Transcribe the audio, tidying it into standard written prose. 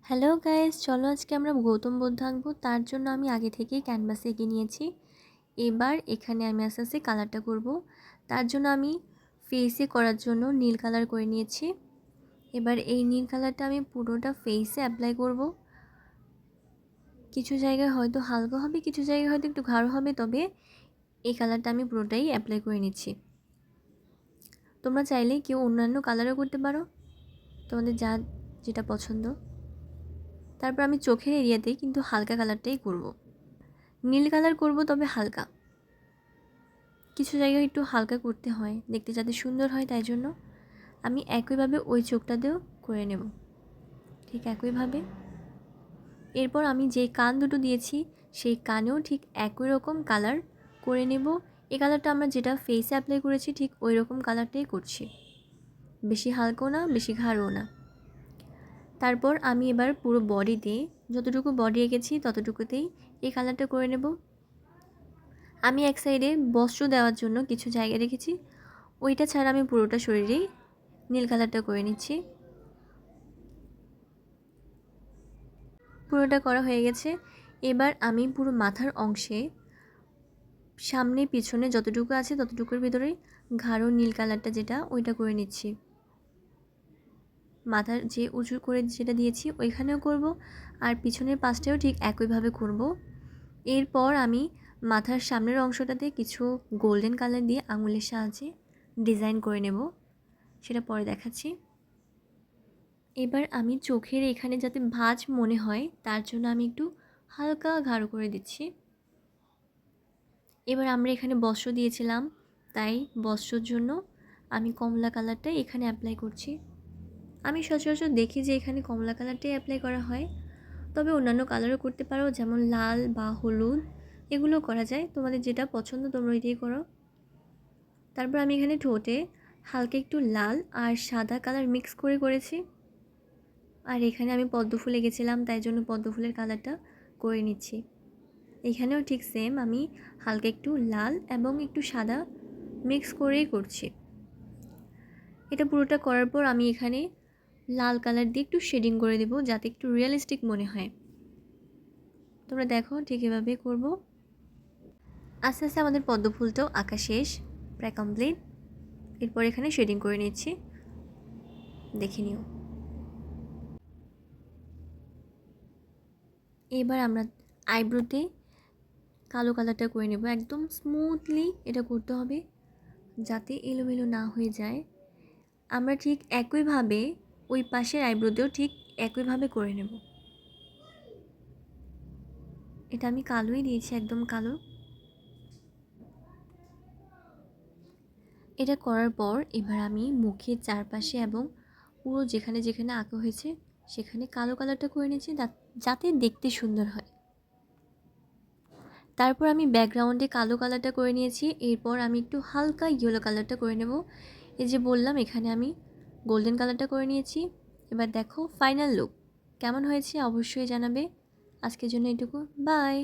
Hello guys, চলো আজকে আমরা গৌতম বুদ্ধ আঁকবো। তার জন্য আমি আগে থেকেই ক্যানভাসে এঁকে নিয়েছি। এবার এখানে আমি আস্তে আস্তে কালারটা করব। তার জন্য আমি ফেসে করার জন্য নীল কালার করে নিয়েছি। এবার এই নীল কালারটা আমি পুরোটা ফেসে অ্যাপ্লাই করব। কিছু জায়গায় হয়তো হালকা হবে, কিছু জায়গায় হয়তো একটু গাঢ় হবে, তবে এই কালারটা আমি পুরোটাই অ্যাপ্লাই করে নিচ্ছি। তোমরা চাইলে কেউ অন্যান্য কালারও করতে পারো, তোমাদের যেটা পছন্দ। তারপর আমি চোখের এরিয়াতেই কিন্তু হালকা কালারটাই করব। নীল কালার করব, তবে হালকা। কিছু জায়গায় একটু হালকা করতে হয় দেখতে যাতে সুন্দর হয়, তাই জন্য আমি একইভাবে ওই চোখটাতেও করে নেব, ঠিক একইভাবে। এরপর আমি যে কান দুটো দিয়েছি সেই কানেও ঠিক একই রকম কালার করে নেব। এই কালারটা আমরা যেটা ফেসে অ্যাপ্লাই করেছি ঠিক ওই রকম কালারটাই করছি, বেশি হালকাও না বেশি গাঢ়ও না। তারপর আমি এবার পুরো বডিতে যতটুকু বডি এঁকেছি ততটুকুতেই এই কালারটা করে নেব। আমি এক সাইডে বস্ত্র দেওয়ার জন্য কিছু জায়গা রেখেছি, ওইটা ছাড়া আমি পুরোটা শরীরেই নীল কালারটা করে নিচ্ছি। পুরোটা করা হয়ে গেছে। এবার আমি পুরো মাথার অংশে সামনে পিছনে যতটুকু আছে ততটুকুর ভিতরেই গাঢ় নীল কালারটা যেটা ওইটা করে নিচ্ছি। মাথার যে উঁচু করে যেটা দিয়েছি ওইখানেও করব, আর পিছনের পাশটাও ঠিক একইভাবে করব। এরপর আমি মাথার সামনের অংশটাতে কিছু গোল্ডেন কালার দিয়ে আঙুলের সাহায্যে ডিজাইন করে নেব, সেটা পরে দেখাচ্ছি। এবার আমি চোখের এখানে যাতে ভাঁজ মনে হয় তার জন্য আমি একটু হালকা গাঢ় করে দিচ্ছি। এবার আমরা এখানে বস্ত্র দিয়েছিলাম, তাই বস্ত্রর জন্য আমি কমলা কালারটা এখানে অ্যাপ্লাই করছি। আমি সচরাচর দেখি যে এখানে কমলা কালারটাই অ্যাপ্লাই করা হয়, তবে অন্যান্য কালারও করতে পারো, যেমন লাল বা হলুদ, এগুলো করা যায়। তোমাদের যেটা পছন্দ তোমরা ওইটাই করো। তারপর আমি এখানে ঠোঁটে হালকা একটু লাল আর সাদা কালার মিক্স করে করেছি। আর এখানে আমি পদ্ম ফুল এঁকেছিলাম, তাই জন্য পদ্ম ফুলের কালারটা করে নিচ্ছি। এখানেও ঠিক সেম, আমি হালকা একটু লাল এবং একটু সাদা মিক্স করেই করছি। এটা পুরোটা করার পর আমি এখানে লাল কালার দিয়ে একটু শেডিং করে দেব, যাতে একটু রিয়েলিস্টিক মনে হয়। তোমরা দেখো ঠিক এভাবে করব। আস্তে আস্তে আমাদের পদ্ম ফুলটাও আঁকা শেষ, প্রায় কমপ্লিট। এরপর এখানে শেডিং করে নিচ্ছি, দেখে নিও। এবার আমরা আইব্রোতে কালো কালারটা করে নেব, একদম স্মুথলি এটা করতে হবে যাতে এলোমেলো না হয়ে যায়। আমরা ঠিক একইভাবে ওই পাশের আইব্রোতেও ঠিক একইভাবে করে নেব। এটা আমি কালোই দিয়েছি, একদম কালো। এটা করার পর এবার আমি মুখের চারপাশে এবং পুরো যেখানে যেখানে আঁকা হয়েছে সেখানে কালো কালারটা করে নিয়েছি, যাতে দেখতে সুন্দর হয়। তারপর আমি ব্যাকগ্রাউন্ডে কালো কালারটা করে নিয়েছি। এরপর আমি একটু হালকা ইয়েলো কালারটা করে নেব। এই যে বললাম এখানে আমি গোল্ডেন কালারটা করে নিয়েছি। এবার দেখো ফাইনাল লুক কেমন হয়েছে অবশ্যই জানাবে। আজকের জন্য এটুকু, বাই।